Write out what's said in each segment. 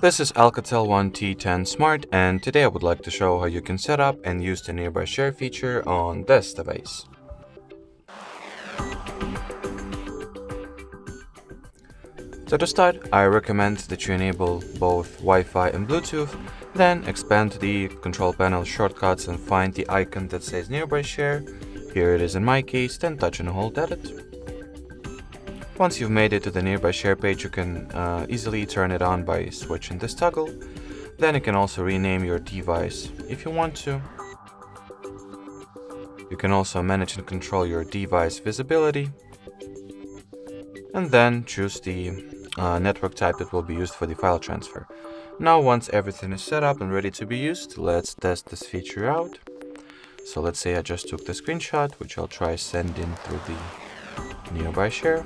This is ALCATEL 1T10 Smart, and today I would like to show how you can set up and use the nearby share feature on this device. So to start, I recommend that you enable both Wi-Fi and Bluetooth, then expand the control panel shortcuts and find the icon that says nearby share. Here it is in my case, then touch and hold edit. Once you've made it to the nearby share page, you can easily turn it on by switching this toggle. Then you can also rename your device if you want to. You can also manage and control your device visibility. And then choose the network type that will be used for the file transfer. Now once everything is set up and ready to be used, let's test this feature out. So let's say I just took the screenshot, which I'll try sending through the nearby share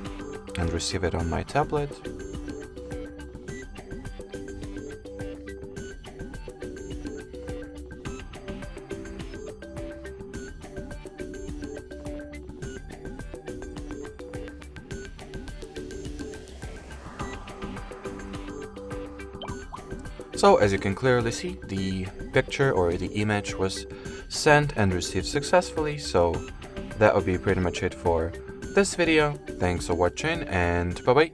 and receive it on my tablet. So as you can clearly see, the picture or the image was sent and received successfully. So that would be pretty much it for this video. Thanks for watching and bye bye.